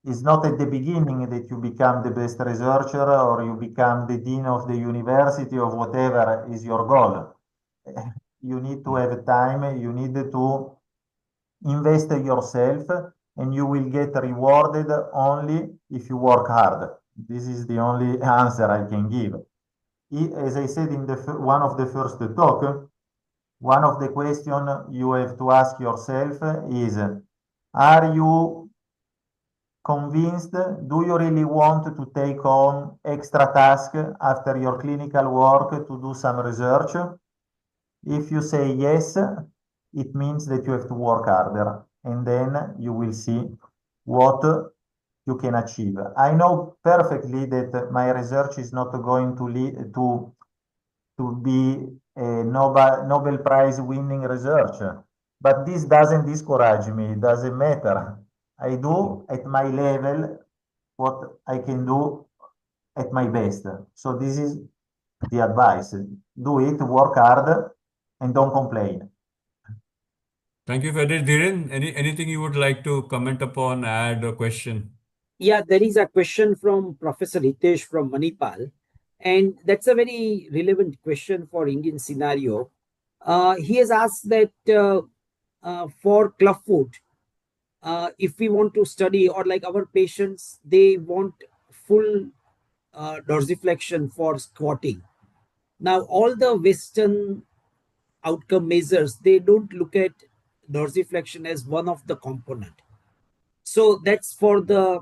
it's not at the beginning that you become the best researcher or you become the dean of the university or whatever is your goal. You need to have time, you need to invest yourself, and you will get rewarded only if you work hard. This is the only answer I can give. As I said in one of the first talk, one of the questions you have to ask yourself is, are you convinced? Do you really want to take on extra task after your clinical work to do some research? If you say yes, it means that you have to work harder, and then you will see what you can achieve. I know perfectly that my research is not going to lead to be a Nobel Prize winning research, but this doesn't discourage me. It doesn't matter. I do at my level what I can do at my best. So this is the advice. Do it, work hard, and don't complain. Thank you, Fede. Dhiren, anything you would like to comment upon, add a question? Yeah, there is a question from Professor Hitesh from Manipal, and that's a very relevant question for Indian scenario. He has asked that for clubfoot, if we want to study or like our patients, they want full dorsiflexion for squatting. Now, all the Western outcome measures, they don't look at dorsiflexion as one of the component. So that's for the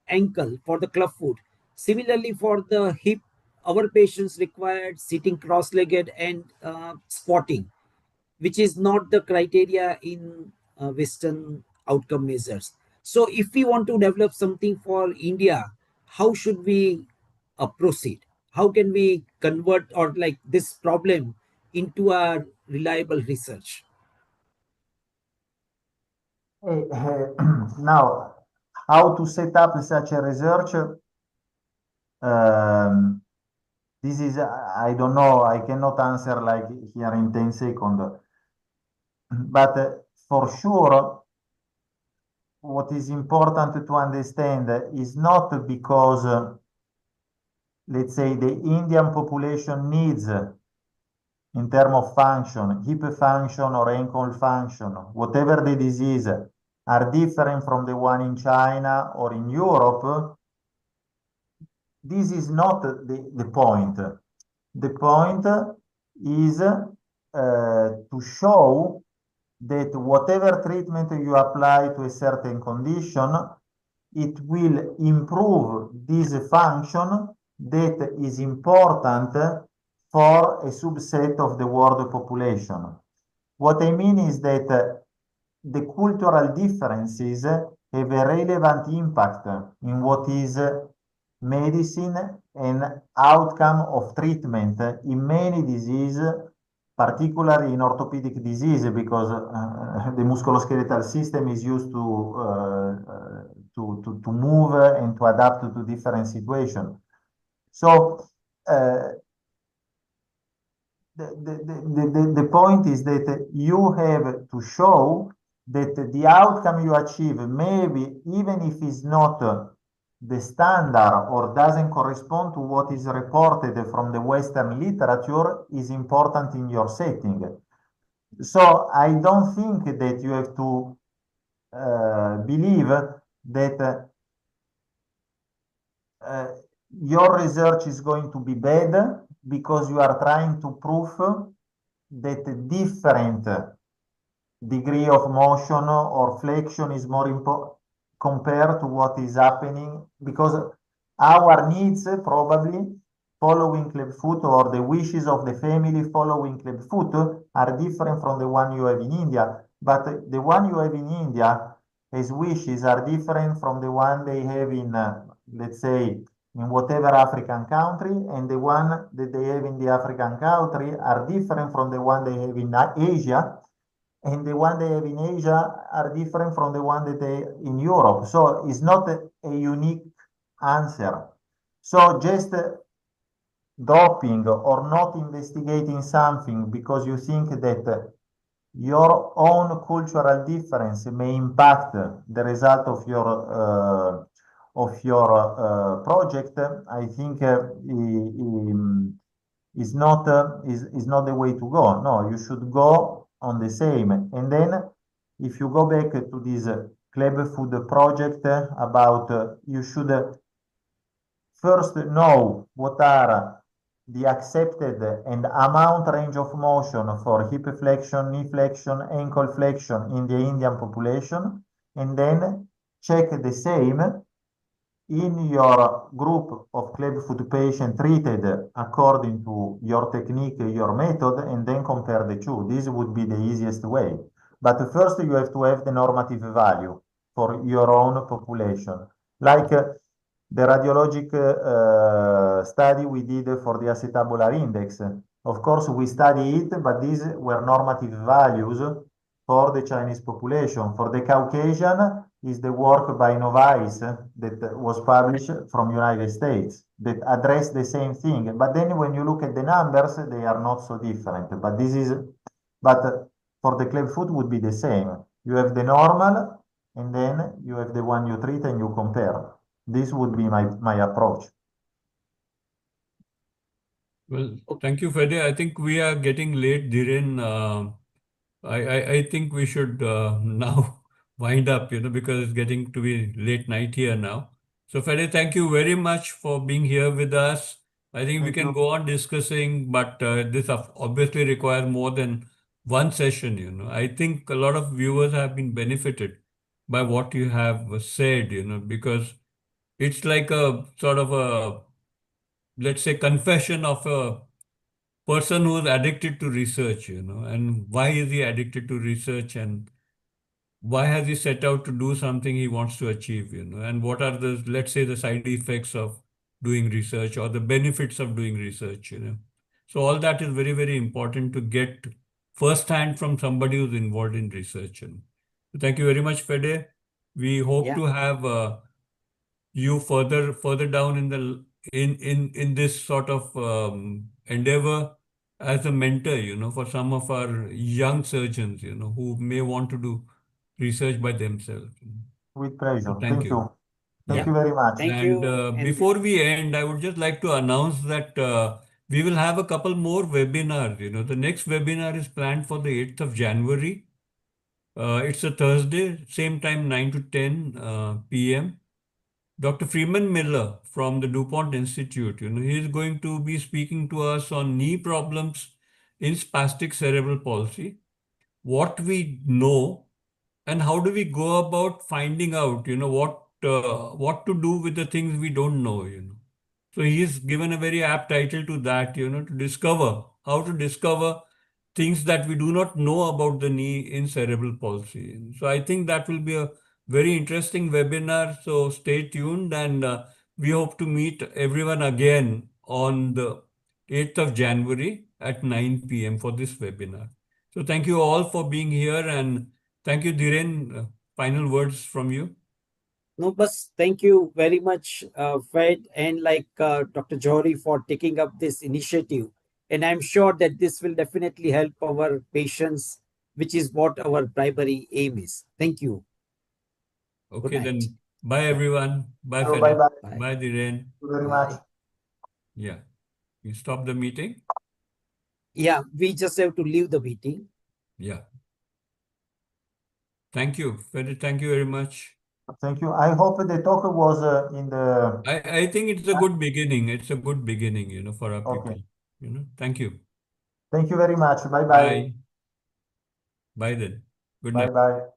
ankle, for the clubfoot. Similarly, for the hip our patients required sitting cross-legged and squatting, which is not the criteria in Western outcome measures. So, if we want to develop something for India, how should we proceed? How can we convert or like this problem into a reliable research? Now, how to set up such a research? Um, this is, I don't know, I cannot answer like here in 10 seconds. But for sure, what is important to understand is not because, let's say, the Indian population needs, in terms of function, hip function or ankle function, whatever the disease, are different from the one in China or in Europe. This is not the point. The point is to show that whatever treatment you apply to a certain condition, it will improve this function that is important for a subset of the world population. What I mean is that the cultural differences have a relevant impact in what is medicine and outcome of treatment in many diseases, particularly in orthopedic disease, because the musculoskeletal system is used to move and to adapt to different situations. So the point is that you have to show that the outcome you achieve, maybe even if it's not the standard or doesn't correspond to what is reported from the Western literature, is important in your setting. So I don't think that you have to believe that your research is going to be bad because you are trying to prove that different degree of motion or flexion is more important compared to what is happening, because our needs probably following clubfoot or the wishes of the family following clubfoot are different from the one you have in India. But the one you have in India, his wishes are different from the one they have in, let's say, in whatever African country, and the one that they have in the African country are different from the one they have in Asia, and the one they have in Asia are different from the one that they in Europe. So it's not a unique answer. So just dropping or not investigating something because you think that your own cultural difference may impact the result of your project, I think is not the way to go. No, you should go on the same. And then if you go back to this Club Food project about you should first know what are the accepted and amount range of motion for hip flexion, knee flexion, ankle flexion in the Indian population, and then check the same in your group of clubfoot patients treated according to your technique, your method, and then compare the two. This would be the easiest way. But first, you have to have the normative value for your own population. Like the radiologic study we did for the acetabular index. Of course, we studied it, but these were normative values for the Chinese population. For the Caucasian, is the work by Novice that was published from United States that address the same thing. But then when you look at the numbers, they are not so different. But for the clubfoot would be the same. You have the normal, and then you have the one you treat and you compare. This would be my approach. Well, thank you, Fede. I think we are getting late, Dhiren. I think we should now wind up, because it's getting to be late night here now. So, Fede, thank you very much for being here with us. I think we Thank can you. go on discussing, but this obviously requires more than one session. I think a lot of viewers have been benefited by what you have said, because it's like a sort of a let's say, confession of a person who is addicted to research, and why is he addicted to research, and why has he set out to do something he wants to achieve, and what are the, let's say, the side effects of doing research or the benefits of doing research. So all that is very, very important to get firsthand from somebody who's involved in research. So thank you very much, Fede. We hope Yeah. to have you further down in the in this sort of endeavor as a mentor, for some of our young surgeons, who may want to do research by themselves. With So pleasure. thank Thank you. you. Thank Yeah. Yeah. you very much. Thank And you. And before we end, I would just like to announce that we will have a couple more webinars. The next webinar is planned for the 8th of January. It's a Thursday, same time, 9 to 10 p.m. Dr. Freeman Miller from the DuPont Institute, he is going to be speaking to us on knee problems in spastic cerebral palsy, what we know, and how do we go about finding out, what to do with the things we don't know. So he is given a very apt title to that, how to discover things that we do not know about the knee in cerebral palsy. So I think that will be a very interesting webinar. So stay tuned, and we hope to meet everyone again on the 8th of January at 9 p.m. for this webinar. So thank you all for being here, and thank you, Dhiren. Final words from you. no, but thank you very much, Fed and Dr. Johari for taking up this initiative. And I'm sure that this will definitely help our patients, which is what our primary aim is. Thank you. Good Okay, night. then bye Yeah. everyone. Bye, So bye Fede. bye. Bye. Bye, Dhiren. Thank you very much. Bye. Yeah, you stop the meeting. Yeah, we just have to leave the meeting. Yeah. Thank you, Fede. Thank you very much. Thank you. I hope the talk was in the. I think it's a good beginning. It's a good beginning, for our Okay. people. Thank you. Thank you very much. Bye bye. Bye. Bye then. Good Bye night. bye.